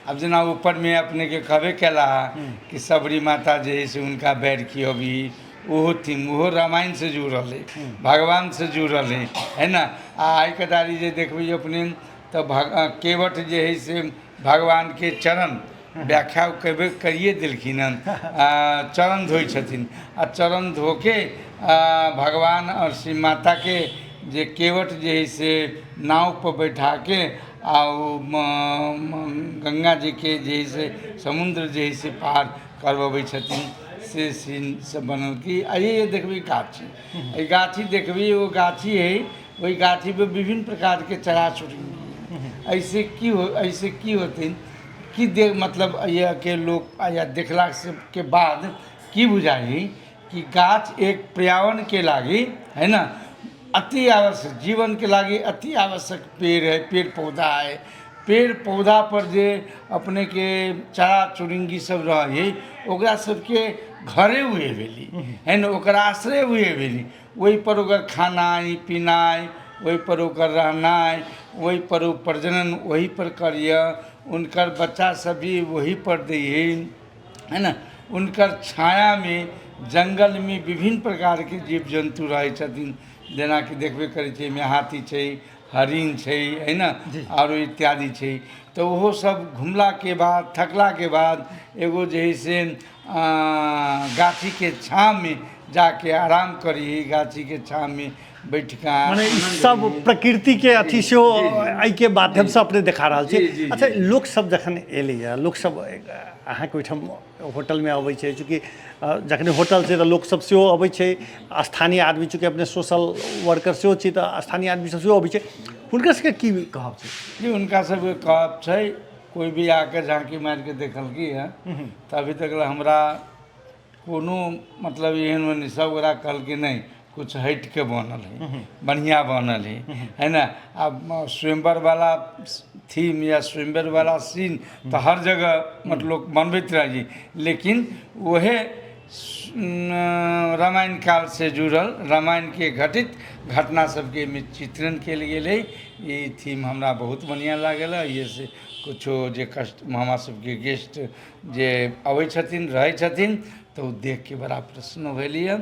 अब जना ऊपर में अपने के कहबे कैला कि सबरी माता जे है से उनका बैर की अभी ओहो थीम ओहो रामायण से जुड़ल है, भगवान से जुड़ल है ना। आई कदारी जे देखबी अपने तो केवट जे है से भगवान के चरण व्याख्या कबे करिए दिलखिन हन। चरण धोई छथिन आ चरण धोके भगवान और श्री माता के जे केवट जे है से नाव पर बैठा के आ गंगा जी के जे है से समुद्र जे है से पार करवबै छथिन से सीन सब बनल कि ये देखबी गाछी गाछी देखबी वो गाछी है वही गाछी पे विभिन्न प्रकार के चरा चुरुंगी ऐसे की होते कि देख मतलब यह के लोग या देखला से के बाद की बुझाई कि गाछ एक पर्यावरण के लागी है ना अति आवश्यक जीवन के लागी अति आवश्यक पेड़ है, पेड़ पौधा है। पेड़ पौधा पर जे अपने के चरा चुरुंगी सब रहे ओकरा सबके घरे हुए भेली है ना, ओकरा आश्रय हुए भेली, वही पर ओकर खानाई पीनाई, वही पर ओकर रहनाई, वही पर ओ प्रजनन वही पर करिए, उनकर बच्चा सब भी वही पर दिए है ना। उनकर छाया में जंगल में विभिन्न प्रकार के जीव जंतु रहे छथिन, जेना कि देखबे करै छियै में हाथी छै, हरिण छै है ना, और इत्यादि छै। तो वो सब घुमला के बाद थकला के बाद एगो जे है से गाछी के छाँव में जाके आराम करी, गाछी के छाँव में बैठ के माने सब प्रकृति के अथी से आई के माध्यम से अपने देखा रहा छी। अच्छा लोग सब जखन एले लोग सब अहाँ के ओइठम होटल में अबै छै, चूँकि जखन होटल छै तो लोग सब सेहो अबै छै, स्थानीय आदमी चूँकि अपने सोशल वर्कर सेहो छी तो स्थानीय आदमी सब सेहो अबै छै, हुनकर सबके की कहब छै? जी उनका सबके कहब छै कोई भी आके झांकी मार के देखल की है तो अभी तक हमरा कोनो मतलब एहन नहीं, सब गोरा कहल कि नहीं कुछ हट के बनल है, बढ़िया बनल है ना। अब स्वयंवर वाला थीम या स्वयंवर वाला सीन तो हर जगह मतलब बनबैत रही, लेकिन वह रामायण काल से जुड़ल रामायण के घटित घटना सबके में चित्रण कल गेल, ये थीम हमरा बहुत बढ़िया लागल। ये से कुछो जे कष्ट हमरा सबके गेस्ट जे अबै छथिन रहै छथिन तो देख के बड़ा प्रसन्न भेलिए